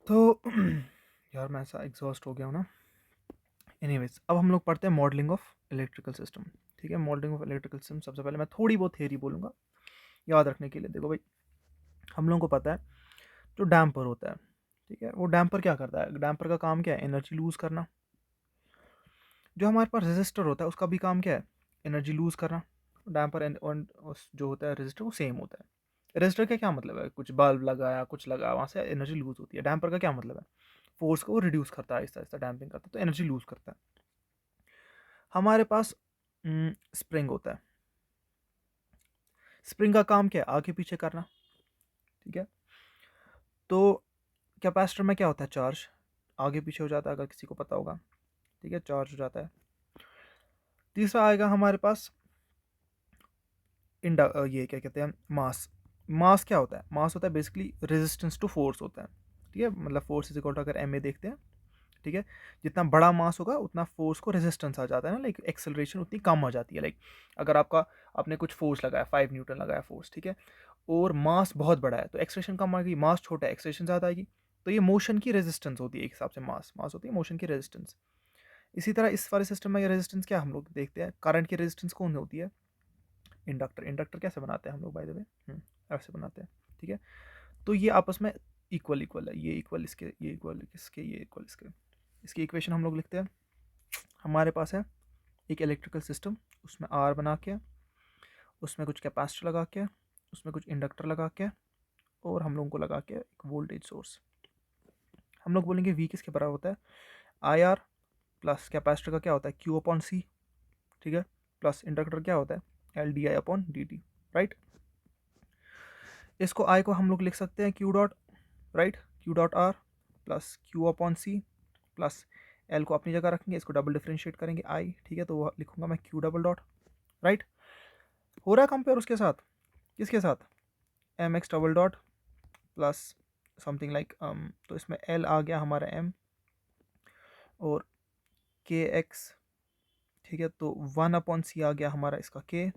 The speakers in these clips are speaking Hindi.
तो यार मैं ऐसा एग्जॉस्ट हो गया हूँ ना। एनीवेज, अब हम लोग पढ़ते हैं मॉडलिंग ऑफ इलेक्ट्रिकल सिस्टम। ठीक है, मॉडलिंग ऑफ इलेक्ट्रिकल सिस्टम। सबसे पहले मैं थोड़ी बहुत थियरी बोलूँगा याद रखने के लिए। देखो भाई, हम लोगों को पता है जो डैम्पर होता है, ठीक है, वो डैम्पर क्या करता है? डैम्पर का काम क्या है? एनर्जी लूज़ करना। जो हमारे पास रेजिस्टर होता है उसका भी काम क्या है? एनर्जी लूज़ करना। डैम्पर एंड जो होता है रेजिस्टर वो सेम होता है। रेजिस्टर का क्या मतलब है? कुछ बल्ब लगाया, कुछ लगा, वहाँ से एनर्जी लूज़ होती है। डैम्पर का क्या मतलब है? फोर्स को रिड्यूस करता है, आहिस्ता आहिस्ता डैम्पिंग करता है, तो एनर्जी लूज़ करता है। हमारे पास स्प्रिंग होता है। स्प्रिंग का काम क्या है? आगे पीछे करना। ठीक है, तो कैपेसिटर में क्या होता है? चार्ज आगे पीछे हो जाता है, अगर किसी को पता होगा। ठीक है, चार्ज हो जाता है। तीसरा आएगा हमारे पास ये क्या कहते हैं, मास। मास क्या होता है? मास होता है बेसिकली रेजिस्टेंस टू फोर्स होता है। ठीक है, मतलब फोर्स इज इक्वल टू, अगर एम ए देखते हैं, ठीक है, जितना बड़ा मास होगा उतना फोर्स को रेजिस्टेंस आ जाता है ना, लाइक एक्सेलरेशन उतनी कम आ जाती है। लाइक अगर आपने कुछ फोर्स लगाया, 5 न्यूटन लगाया फोर्स, ठीक है, और मास बहुत बड़ा है तो एक्सेलरेशन कम आएगी। मास छोटा है, एक्सेलरेशन ज़्यादा आएगी। तो ये मोशन की रेजिस्टेंस होती है एक हिसाब से। मास मास होती है मोशन की रेजिस्टेंस। इसी तरह इस वाले सिस्टम में रेजिस्टेंस क्या हम लोग देखते हैं? करंट की रेजिस्टेंस कौन होती है? इंडक्टर। इंडक्टर कैसे बनाते हैं हम लोग, बाय द वे? ऐसे बनाते हैं। ठीक है, तो ये आपस में इक्वल इक्वल है। ये इक्वल इसके, ये इक्वल इसके, ये इक्वल इसके। इसकी इक्वेशन हम लोग लिखते हैं। हमारे पास है एक इलेक्ट्रिकल सिस्टम, उसमें आर बना के, उसमें कुछ कैपेसिटर लगा के, उसमें कुछ इंडक्टर लगा के, और हम लोगों को लगा के एक वोल्टेज सोर्स। हम लोग बोलेंगे वी किसके बराबर होता है? आई आर प्लस कैपेसिटर का क्या होता है? Q upon C. ठीक है, प्लस इंडक्टर क्या होता है? L D I upon D T. Right, इसको आई को हम लोग लिख सकते हैं Q dot, right, Q dot R plus Q upon C, plus L को अपनी जगह रखेंगे, इसको डबल डिफ्रेंशिएट करेंगे आई। ठीक है, तो वो लिखूंगा मैं क्यू डबल डॉट। राइट, हो रहा है कंपेयर उसके साथ? किसके साथ? M X double dot plus something like, तो इसमें एल आ गया हमारा एम, और के एक्स। ठीक है, तो 1/c आ गया हमारा इसका के,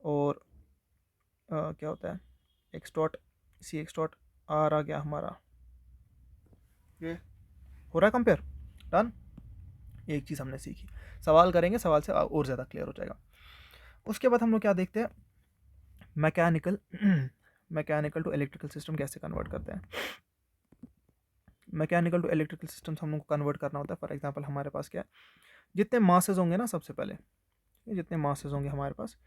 और क्या होता है, X dot C X dot R आ गया हमारा। ये हो रहा है कंपेयर? डन। एक चीज़ हमने सीखी। सवाल करेंगे, सवाल से और ज़्यादा क्लियर हो जाएगा। उसके बाद हम लोग क्या देखते हैं? Mechanical mechanical to electrical system कैसे कन्वर्ट करते हैं? मैकेनिकल टू इलेक्ट्रिकल सिस्टम्स हम लोग को कन्वर्ट करना होता है। फॉर एग्जांपल हमारे पास क्या है, जितने मासेस होंगे ना, सबसे पहले जितने मासेस होंगे हमारे पास,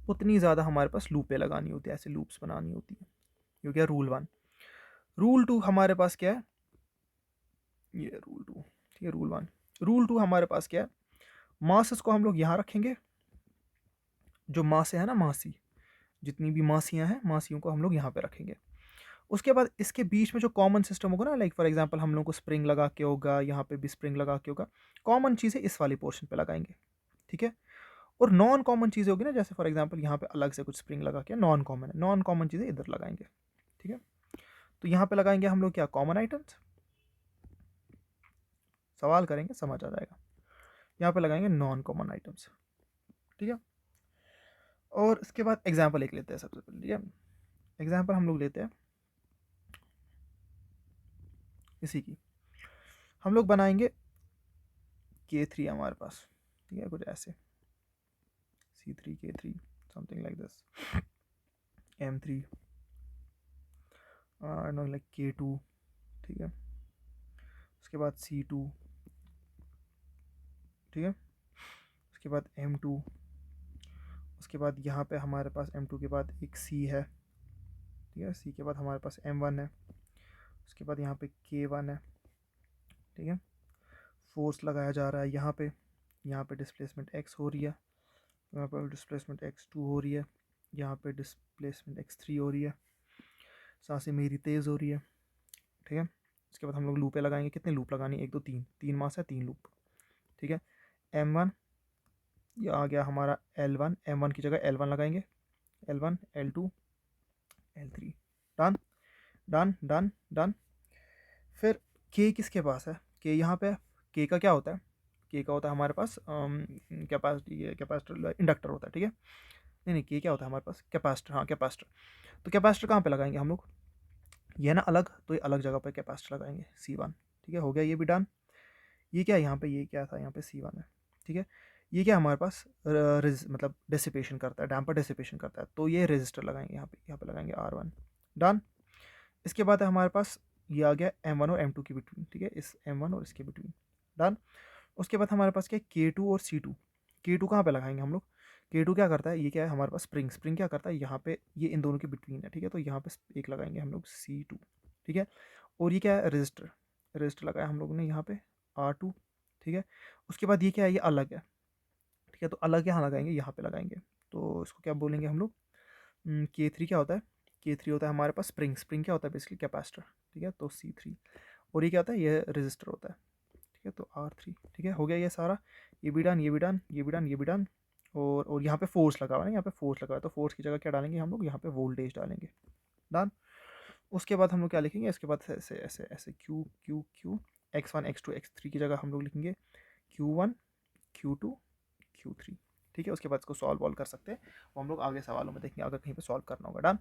उतनी ज़्यादा हमारे पास लूपें लगानी होती है, ऐसे लूप्स बनानी होती है। ये क्या रूल 1। रूल 2 हमारे पास क्या है? ये रूल 2। ठीक है, रूल 1। रूल 2 हमारे पास क्या है? मासेस को हम लोग यहाँ रखेंगे। जो मासे है ना, मासी, जितनी भी मासियाँ हैं, मासियों को हम लोग यहाँ पे रखेंगे। उसके बाद इसके बीच में जो कॉमन सिस्टम होगा ना, लाइक फॉर एग्जांपल हम लोग को स्प्रिंग लगा के होगा, यहाँ पे भी स्प्रिंग लगा के होगा, कॉमन चीज़ें इस वाली पोर्शन पे लगाएंगे। ठीक है, और नॉन कॉमन चीज़ें होगी ना, जैसे फॉर एग्जांपल यहाँ पे अलग से कुछ स्प्रिंग लगा के, नॉन कॉमन है, नॉन कॉमन चीज़ें इधर लगाएंगे। ठीक है, तो यहाँ पे लगाएंगे हम लोग क्या? Common items. सवाल करेंगे समझ आ जाएगा। यहाँ पे लगाएंगे नॉन कॉमन आइटम्स। ठीक है, और इसके बाद एग्जाम्पल एक लेते हैं सबसे पहले। ठीक है, एग्जाम्पल हम लोग लेते हैं इसी की। हम लोग बनाएंगे K3 हमारे पास। ठीक है, कुछ ऐसे C3 K3 something like this, M3 know like K2। ठीक है, उसके बाद C2। ठीक है, उसके बाद M2। उसके बाद यहाँ पे हमारे पास M2 के बाद एक C है। ठीक है, C के बाद हमारे पास M1 है। उसके बाद यहाँ पे K1 है। ठीक है, फोर्स लगाया जा रहा है यहाँ पे। यहाँ पे डिस्प्लेसमेंट x हो रही है, यहाँ पर डिस्प्लेसमेंट x2 हो रही है, यहाँ पे डिस्प्लेसमेंट x3 हो रही है। सांसें मेरी तेज़ हो रही है। ठीक है, इसके बाद हम लोग लूपें लगाएंगे। कितने लूप लगानी? 1 2 3, 3 मास है, 3 लूप। ठीक है, M1, ये आ गया हमारा L1, M1 की जगह L1 लगाएंगे, L1 L2 L3। Done done done done. फिर K किसके पास है? K यहाँ पे। K का क्या होता है? K का होता है हमारे पास कैपेसिटर, इंडक्टर होता है। ठीक है, नहीं नहीं, K क्या होता है हमारे पास? कैपेसिटर। हाँ, कैपेसिटर। तो कैपेसिटर कहाँ पे लगाएंगे हम लोग? ये ना अलग, तो ये अलग जगह पे कैपेसिटर लगाएंगे C1। ठीक है, हो गया ये भी डन। ये क्या है यहाँ पे, ये क्या था यहाँ पे C1 है। ठीक है, ये क्या हमारे पास मतलब डिसिपेशन करता है, डैम्पर डिसिपेशन करता है, तो ये रेजिस्टर लगाएंगे यहाँ पे लगाएंगे R1। डन। इसके बाद है हमारे पास ये आ गया M1 और M2 के बिटवीन। ठीक है, इस M1 और इसके बिटवीन। डन। उसके बाद हमारे पास क्या है, K2 और C2। K2 कहाँ पे लगाएंगे हम लोग, K2 क्या करता है, ये क्या है हमारे पास स्प्रिंग, स्प्रिंग क्या करता है यहाँ पे, ये इन दोनों के बिटवीन है। ठीक है, तो यहाँ पे एक लगाएंगे हम लोग C2। ठीक है, और ये क्या है, रजिस्टर, रजिस्टर लगाया हम लोगों ने यहाँ पे R2। ठीक है, उसके बाद ये क्या है, ये अलग है। ठीक है, तो अलग यहाँ लगाएंगे, यहाँ पे लगाएंगे, तो इसको क्या बोलेंगे हम लोग, K3 क्या होता है, K3 होता है हमारे पास स्प्रिंग, स्प्रिंग क्या होता है बेसिकली कैपेसिटर। ठीक है, तो C3, और ये क्या होता है, ये रजिस्टर होता है। ठीक है, तो R3। ठीक है, हो गया ये सारा, ये भी डन, ये भी डन, ये भी डन, ये भी डन। और यहाँ पे फोर्स लगा हुआ है ना, यहाँ पे फोर्स लगा हुआ है, तो फोर्स की जगह क्या डालेंगे हम लोग, यहाँ पे वोल्टेज डालेंगे। डन। उसके बाद हम लोग क्या लिखेंगे, इसके बाद ऐसे ऐसे ऐसे Q Q Q, X1 X2 X3 की जगह हम लोग लिखेंगे Q1 Q2 Q3। ठीक है, उसके बाद इसको सॉल्व वॉल्व कर सकते हैं, वो हम लोग आगे सवालों में देखेंगे अगर कहीं पे सॉल्व करना होगा। डन।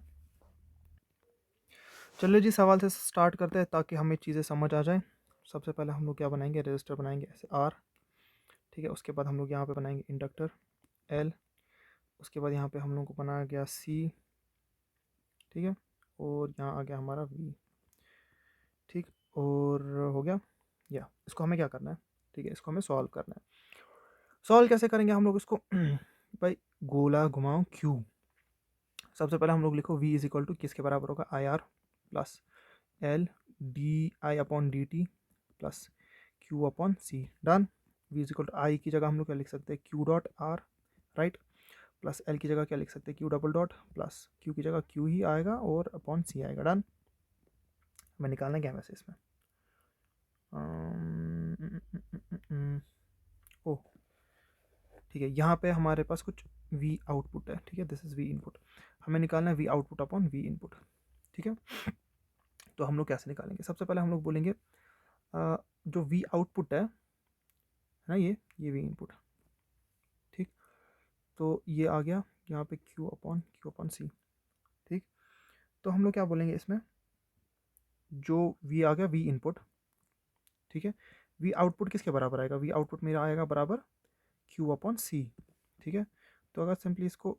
चलिए जी, सवाल से स्टार्ट करते हैं ताकि हमें चीज़ें समझ आ जाएं। सबसे पहले हम लोग क्या बनाएंगे, रजिस्टर बनाएंगे ऐसे R। ठीक है, उसके बाद हम लोग यहाँ पे बनाएंगे इंडक्टर L। उसके बाद यहाँ पे हम लोग को बनाया गया C। ठीक है, और यहाँ आ गया हमारा V। ठीक, और हो गया, या इसको हमें क्या करना है, ठीक है, इसको हमें सॉल्व करना है। सॉल्व कैसे करेंगे हम लोग इसको भाई, गोला घुमाओ Q। सबसे पहले हम लोग लिखो V इज इक्वल टू किसके बराबर होगा, IR plus L di/dt plus Q/C। Done. V is equal to I की जगह हम लोग क्या लिख सकते हैं, Q dot R, right, plus L की जगह क्या लिख सकते हैं, Q double dot, plus Q की जगह Q ही आएगा और अपॉन C आएगा। डन। हमें निकालना क्या है वैसे इसमें, ओह ठीक है, यहाँ पे हमारे पास कुछ V आउटपुट है। ठीक है, दिस इज V इनपुट, हमें निकालना है V output upon V input. ठीक है, तो हम लोग कैसे निकालेंगे, सबसे पहले हम लोग बोलेंगे जो V आउटपुट है ना, ये V इनपुट। ठीक, तो ये आ गया यहाँ पे Q/C। ठीक, तो हम लोग क्या बोलेंगे इसमें, जो V आ गया V इनपुट। ठीक है, V आउटपुट किसके बराबर आएगा, V आउटपुट मेरा आएगा बराबर Q/C। ठीक है, तो अगर सिंपली इसको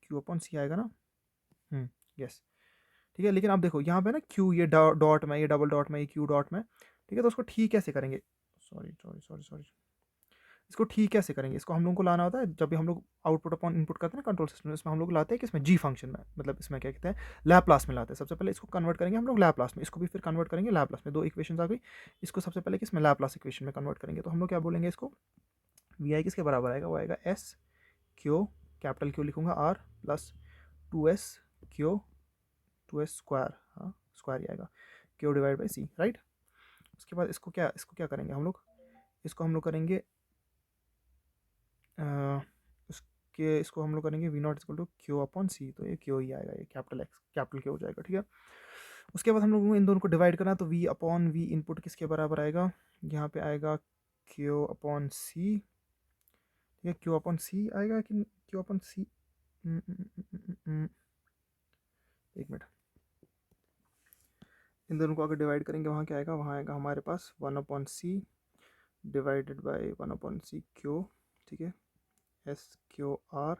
Q/C आएगा ना, यस। ठीक है, लेकिन आप देखो यहाँ पे ना Q ये डॉट में, ये डबल डॉट में, ये Q डॉट में। ठीक है, तो उसको ठीक कैसे करेंगे, सॉरी सॉरी सॉरी सॉरी, इसको ठीक कैसे करेंगे, इसको हम लोगों को लाना होता है जब भी हम लोग आउटपुट अपॉन इनपुट करते हैं ना कंट्रोल सिस्टम में, इसमें हम लोग लाते हैं कि इसमें जी फंक्शन में, मतलब इसमें क्या कहते हैं, लैप्लास में लाते हैं। सबसे पहले इसको कन्वर्ट करेंगे हम लोग लैप्लास में, इसको भी फिर कन्वर्ट करेंगे लैप्लास में। दो इक्वेशन आ गई, इसको सबसे पहले किसमें, लैप्लास इक्वेशन में कन्वर्ट करेंगे। तो हम लोग क्या बोलेंगे इसको, वी आई किसके बराबर आएगा, वो आएगा एस क्यू, कैपिटल क्यू लिखूंगा आर, प्लस 2s स्क्वायर, हाँ स्क्वायर ही आएगा, Q divide by C, right. उसके बाद इसको क्या करेंगे हम लोग, इसको हम लोग करेंगे इसको हम लोग करेंगे we not equal to Q/C, तो ये Q ही आएगा, ये कैपिटल X कैपिटल Q हो जाएगा। ठीक है, उसके बाद हम लोग इन दोनों को डिवाइड करना, तो V/V इनपुट किसके बराबर आएगा, यहाँ पे आएगा Q/C। ठीक है, Q/C आएगा कि Q/C, एक मिनट, इन दोनों को अगर डिवाइड करेंगे वहाँ क्या आएगा, वहाँ आएगा हमारे पास 1/C divided by 1/C Q। ठीक है, SQR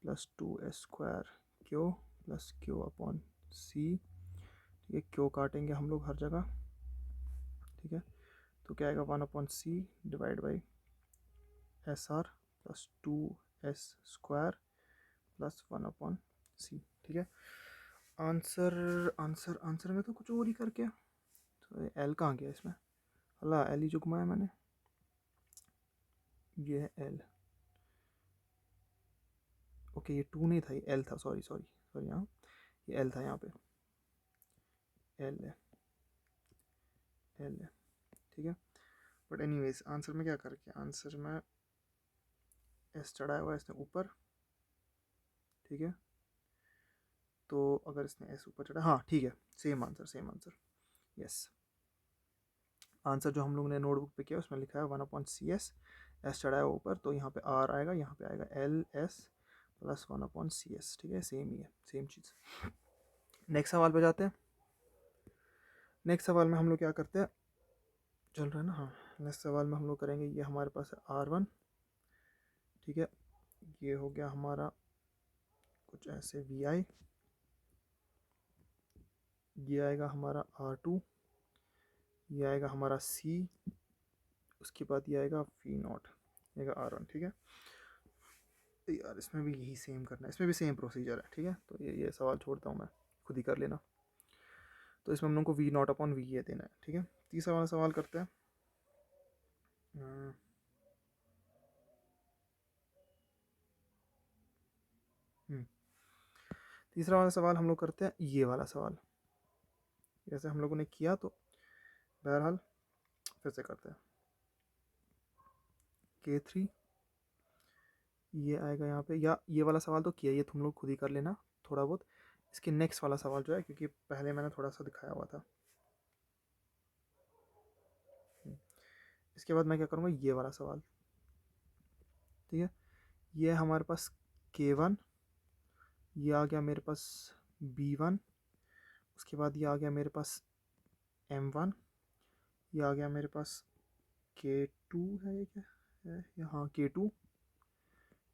plus 2s square Q plus Q/C। ठीक है, Q काटेंगे हम लोग हर जगह। ठीक है, तो क्या आएगा, 1/C divide by SR plus 2s square plus 1/C। ठीक है, आंसर आंसर आंसर में तो कुछ और ही करके, तो एल कहाँ गया इसमें, अल्लाह एल ही जो घुमाया मैंने, ये है एल। ओके, ये 2 नहीं था, ये एल था, सॉरी सॉरी सॉरी, यहाँ ये एल था, यहाँ पे एल है, एल है। ठीक है, बट एनीवेज आंसर में क्या करके, आंसर में एस चढ़ाया हुआ है इसने ऊपर। ठीक है, तो अगर इसने एस ऊपर चढ़ा, हाँ ठीक है, same answer same answer, yes. Answer जो हम लोग ने नोटबुक पे किया उसमें लिखा है 1/C एस, एस चढ़ाया हुआ ऊपर, तो यहाँ पे आर आएगा, यहाँ पे आएगा L S plus 1/C S. ठीक है, सेम ही है, सेम चीज़। नेक्स्ट सवाल पे जाते हैं। नेक्स्ट सवाल में हम लोग क्या करते हैं, चल रहा है ना, हाँ। नेक्स्ट सवाल में हम लोग करेंगे, ये हमारे पास है R1, ठीक है। ये हो गया हमारा कुछ ऐसे VI, ये आएगा हमारा R2, ये आएगा हमारा C, उसके बाद ये आएगा V0, आएगा R1, ठीक है। तो यार इसमें भी यही सेम करना है, इसमें भी सेम प्रोसीजर है, ठीक है। तो ये सवाल छोड़ता हूँ मैं, खुद ही कर लेना। तो इसमें हम लोग को V0 अपॉन VA देना है, ठीक है। तीसरा वाला सवाल करते हैं। तीसरा वाला सवाल हम लोग करते हैं, ये वाला सवाल जैसे हम लोगों ने किया, तो बहरहाल फिर से करते हैं। K3 ये आएगा यहाँ पे, या ये वाला सवाल तो किया, ये तुम लोग खुद ही कर लेना थोड़ा बहुत। इसके नेक्स्ट वाला सवाल जो है, क्योंकि पहले मैंने थोड़ा सा दिखाया हुआ था। इसके बाद मैं क्या करूँगा, ये वाला सवाल, ठीक है। ये हमारे पास K1, ये आ गया मेरे पास B1, उसके बाद ये आ गया मेरे पास M1, ये आ गया मेरे पास K2 है, ये क्या है यहाँ K2,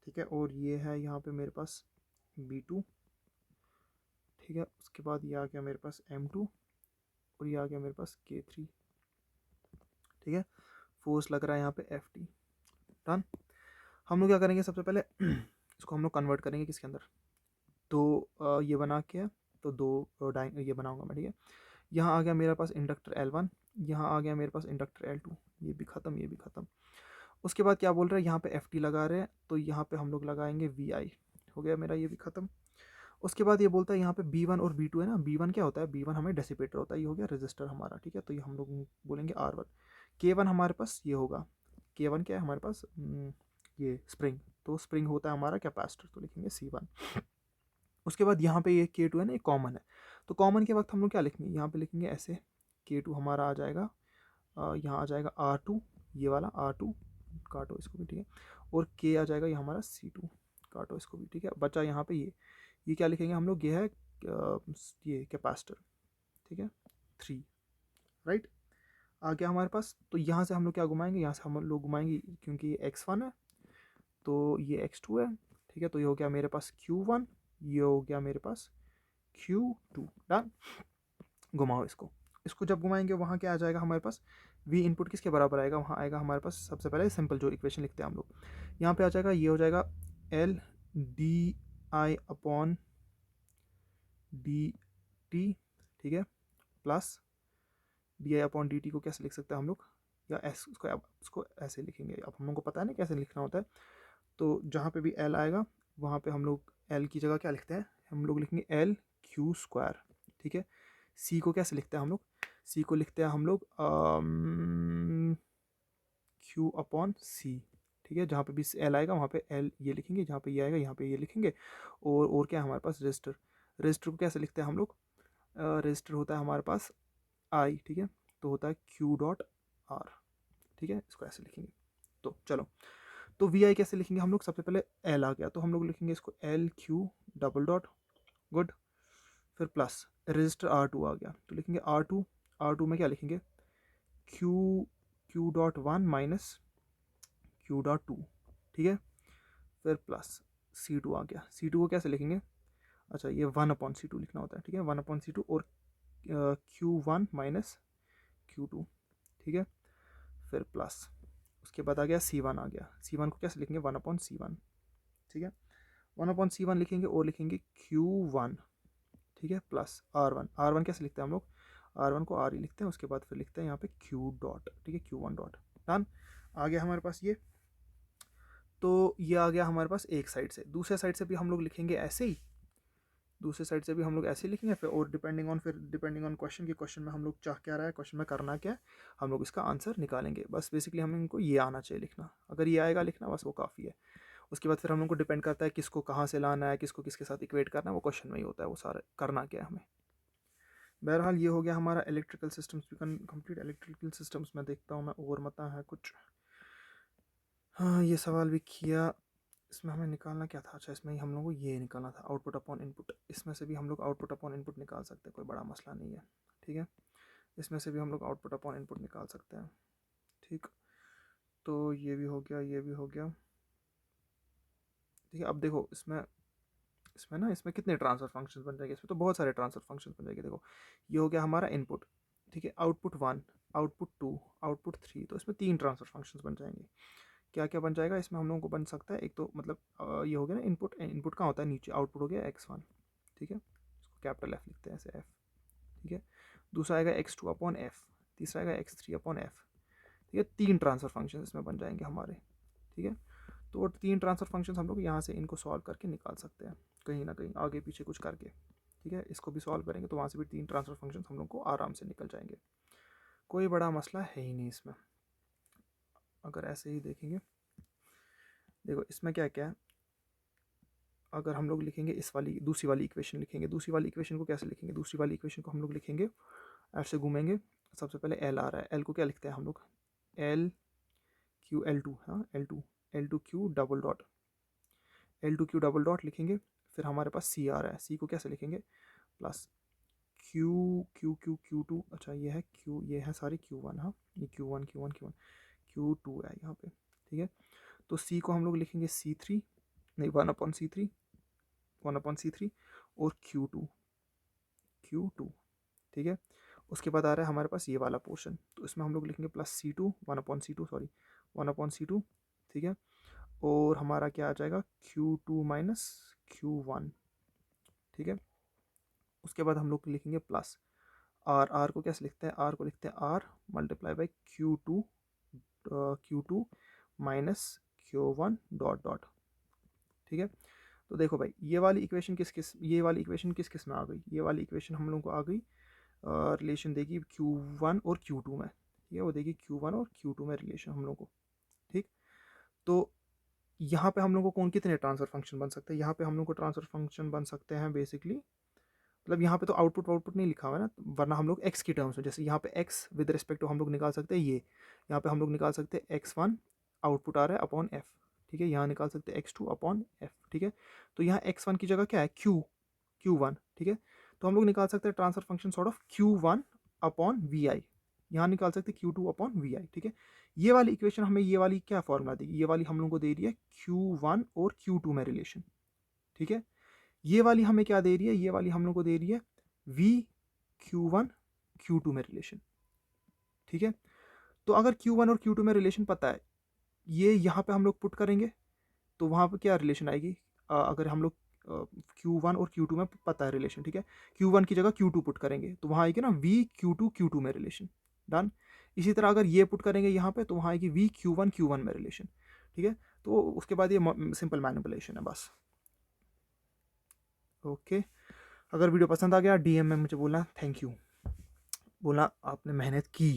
ठीक है। और ये है यहाँ पे मेरे पास B2, ठीक है। उसके बाद ये आ गया मेरे पास M2, और ये आ गया मेरे पास K3, ठीक है। फोर्स लग रहा है यहाँ पे FT। डन। हम लोग क्या करेंगे, सबसे पहले इसको हम लोग कन्वर्ट करेंगे किसके अंदर, तो ये बना के, तो दो ये बनाऊंगा मैं, ठीक है। यहाँ आ गया मेरे पास इंडक्टर L1, यहाँ आ गया मेरे पास इंडक्टर L2, ये भी ख़त्म, ये भी ख़त्म। उसके बाद क्या बोल रहे हैं, यहाँ पे FT लगा रहे हैं, तो यहाँ पे हम लोग लगाएंगे VI, हो गया मेरा ये भी ख़त्म। उसके बाद ये बोलता है यहाँ पे B1 और B2 है ना, B1 क्या होता है, B1 हमें डेसिपेटर होता है, ये हो गया रेजिस्टर हमारा, ठीक है। तो ये हम लोग बोलेंगे R1। K1 हमारे पास ये होगा, K1 क्या है हमारे पास, ये स्प्रिंग, तो स्प्रिंग होता है हमारा कैपेसिटर, तो लिखेंगे C1। उसके बाद यहाँ पे ये K2 है ना, ये कॉमन है, तो कॉमन के वक्त हम लोग क्या लिखेंगे, यहाँ पे लिखेंगे ऐसे, K2 हमारा आ जाएगा, यहाँ आ जाएगा R2, ये वाला R2, काटो इसको भी, ठीक है। और K आ जाएगा ये हमारा C2, काटो इसको भी, ठीक है। बचा यहाँ पे ये क्या लिखेंगे हम लोग, ये है ये कैपेसिटर, ठीक है, 3, राइट। आ गया हमारे पास, तो यहाँ से हम लोग क्या घुमाएंगे, यहाँ से हम लोग घुमाएंगे, क्योंकि ये X1 है तो ये X2 है, ठीक है। तो ये हो गया मेरे पास Q1, ये हो गया मेरे पास Q2। डन। घुमाओ इसको, इसको जब घुमाएंगे वहाँ क्या आ जाएगा हमारे पास, V इनपुट किसके बराबर आएगा, वहाँ आएगा हमारे पास, सबसे पहले सिंपल जो इक्वेशन लिखते हैं हम लोग, यहाँ पे आ जाएगा, ये हो जाएगा LdI अपॉन dt, ठीक है, plus D I upon D T को कैसे लिख सकते हैं हम लोग, या एस उसको ऐसे लिखेंगे। अब हम लोग को पता है ना कैसे लिखना होता है, तो जहाँ पे भी एल आएगा वहाँ पे हम लोग एल की जगह क्या लिखते हैं, हम लोग लिखेंगे एल क्यू स्क्वायर, ठीक है। सी को कैसे लिखते हैं हम लोग, सी को लिखते हैं हम लोग क्यू अपॉन सी, ठीक है। जहाँ पे भी एल आएगा वहाँ पे एल ये लिखेंगे, जहाँ पे ये आएगा यहाँ पे ये लिखेंगे। और क्या है हमारे पास, रजिस्टर, रजिस्टर को कैसे लिखते हैं हम लोग, रजिस्टर होता है हमारे पास आई, ठीक है। तो होता है Q डॉट आर, ठीक है, इसको ऐसे लिखेंगे। तो चलो, तो VI कैसे लिखेंगे हम लोग, सबसे पहले L आ गया तो हम लोग लिखेंगे इसको LQ डबल डॉट, गुड। फिर प्लस रजिस्टर R2 आ गया, तो लिखेंगे R2 में क्या लिखेंगे, Q dot 1 minus Q dot 2, ठीक है। फिर प्लस C2 आ गया, C2 को कैसे लिखेंगे, अच्छा ये 1/C2 लिखना होता है, ठीक है, 1/C2, और Q1 माइनस Q2, ठीक है। फिर प्लस उसके बाद आ गया C1 आ गया, C1 को कैसे लिखेंगे, 1/C1, ठीक है, 1/C1 लिखेंगे, और लिखेंगे Q1, ठीक है, प्लस R1 कैसे लिखते हैं हम लोग, R1 को R ही लिखते हैं, उसके बाद फिर लिखते हैं यहाँ पे Q डॉट, ठीक है, Q1 डॉट। डन। आ गया हमारे पास ये, तो ये आ गया हमारे पास एक साइड से। दूसरे साइड से भी हम लोग लिखेंगे ऐसे ही, दूसरे साइड से भी हम लोग ऐसे ही लिखेंगे, फिर डिपेंडिंग ऑन क्वेश्चन, की क्वेश्चन में हम लोग चाह क्या रहा है, क्वेश्चन में करना क्या है, हम लोग इसका आंसर निकालेंगे। बस बेसिकली हमें इनको ये आना चाहिए लिखना, अगर ये आएगा लिखना बस वो काफ़ी है। उसके बाद फिर हम लोग को डिपेंड करता है किसको कहाँ से लाना है, किसको किसके साथ इक्वेट करना है, वो क्वेश्चन में ही होता है वो सारा करना क्या है हमें। बहरहाल ये हो गया हमारा electrical systems, complete electrical systems में देखता हूँ मैं, और मता है कुछ, हाँ ये सवाल भी किया। इसमें हमें निकालना क्या था, अच्छा इसमें ही हम लोग को ये निकालना था, आउटपुट अपॉन इनपुट। इसमें से भी हम लोग आउटपुट अपॉन इनपुट निकाल सकते हैं, कोई बड़ा मसला नहीं है, ठीक है। इसमें से भी हम लोग आउटपुट अपॉन इनपुट निकाल सकते हैं। ठीक, तो ये भी हो गया, ये भी हो गया। ठीक है, अब देखो इसमें इसमें ना इसमें कितने ट्रांसफर फंक्शंस बन जाएंगे, इसमें तो बहुत सारे ट्रांसफर फंक्शंस बन जाएंगे। देखो ये हो गया हमारा इनपुट, ठीक है, आउटपुट 1, आउटपुट 2, आउटपुट 3, तो इसमें 3 ट्रांसफर फंक्शंस बन जाएंगे। क्या क्या बन जाएगा इसमें हम लोगों को बन सकता है, एक तो मतलब ये हो गया ना इनपुट, इनपुट कहाँ होता है नीचे, आउटपुट हो गया x1, ठीक है, इसको कैपिटल F लिखते हैं ऐसे F, ठीक है। दूसरा आएगा x2 अपॉन F, तीसरा आएगा x3 अपॉन F, ठीक है। 3 ट्रांसफर फंक्शन इसमें बन जाएंगे हमारे, ठीक है। तो वो 3 ट्रांसफर फंक्शन हम लोग यहाँ से इनको सॉल्व करके निकाल सकते हैं, कहीं ना कहीं आगे पीछे कुछ करके, ठीक है। इसको भी सॉल्व करेंगे तो वहाँ से भी 3 ट्रांसफर फंक्शन हम लोग को आराम से निकल जाएंगे, कोई बड़ा मसला है ही नहीं इसमें। अगर ऐसे ही देखेंगे, देखो इसमें क्या क्या है, अगर हम लोग लिखेंगे इस वाली दूसरी वाली इक्वेशन लिखेंगे, दूसरी वाली इक्वेशन को कैसे लिखेंगे, दूसरी वाली इक्वेशन को हम लोग लिखेंगे ऐसे घूमेंगे। सबसे पहले एल आ रहा है, एल को क्या लिखते हैं हम लोग, एल क्यू एल टू, हाँ L two Q double dot, L two Q double dot लिखेंगे। फिर हमारे पास सी आ रहा है, सी को कैसे लिखेंगे, plus Q Q Q Q two, अच्छा ये है क्यू, ये है सारी क्यू वन, हाँ ये Q one Q one Q one, Q two है यहाँ पे, ठीक है। तो सी को हम लोग लिखेंगे सी थ्री, नहीं one upon C three, one upon C three, और क्यू टू, क्यू टू, ठीक है। उसके बाद आ रहा है हमारे पास ये वाला पोर्शन, तो इसमें हम लोग लिखेंगे plus C two, one upon C two, sorry one upon C two, ठीक है। और हमारा क्या आ जाएगा, Q two minus Q one, ठीक है। उसके बाद हम लोग लिखेंगे प्लस आर, आर को कैसे लिखते हैं, आर को लिखते हैं R multiply by Q two minus Q one dot dot, ठीक है। तो देखो भाई ये वाली इक्वेशन ये वाली इक्वेशन किस किस में आ गई, ये वाली इक्वेशन हम लोग को आ गई रिलेशन देगी Q1 और Q2 में, ठीक है, वो देगी Q1 और Q2 में रिलेशन हम लोग को, ठीक। तो यहाँ पे हम लोग को कौन कितने ट्रांसफर फंक्शन बन सकते हैं, यहाँ पे हम लोग को ट्रांसफर फंक्शन बन सकते हैं बेसिकली, मतलब यहाँ पे तो आउटपुट नहीं लिखा हुआ है ना, वरना हम लोग x की टर्म्स में, जैसे यहाँ पे x विद रिस्पेक्ट टू हम लोग निकाल सकते हैं, ये यहाँ पे हम लोग निकाल सकते हैं x1 आउटपुट आ रहा है अपॉन f, ठीक है। यहाँ निकाल सकते हैं x2 अपॉन f, ठीक है। तो यहाँ x1 की जगह क्या है, q1, ठीक है। तो हम लोग निकाल सकते हैं transfer function sort of q1 upon vi, यहाँ निकाल सकते हैं q2 अपॉन vi, ठीक है। ये वाली इक्वेशन हमें ये वाली क्या फॉर्मूला देगी, ये वाली हम लोग को दे रही है q1 और q2 में रिलेशन, ठीक है। ये वाली हमें क्या दे रही है, ये वाली हम लोग को दे रही है v q1 q2 में रिलेशन, ठीक है। तो अगर q1 और q2 में रिलेशन पता है, ये यहाँ पे हम लोग पुट करेंगे तो वहाँ पे क्या रिलेशन आएगी, अगर हम लोग Q1 और Q2 में पता है रिलेशन, ठीक है, Q1 की जगह Q2 पुट करेंगे तो वहाँ आएगी ना V Q2 Q2 में रिलेशन, डन। इसी तरह अगर ये पुट करेंगे यहाँ पे तो वहाँ आएगी V Q1 Q1 में रिलेशन, ठीक है। तो उसके बाद ये सिंपल मैनिपुलेशन है बस, ओके। अगर वीडियो पसंद आ गया DM में मुझे बोलना थैंक यू, बोलना आपने मेहनत की।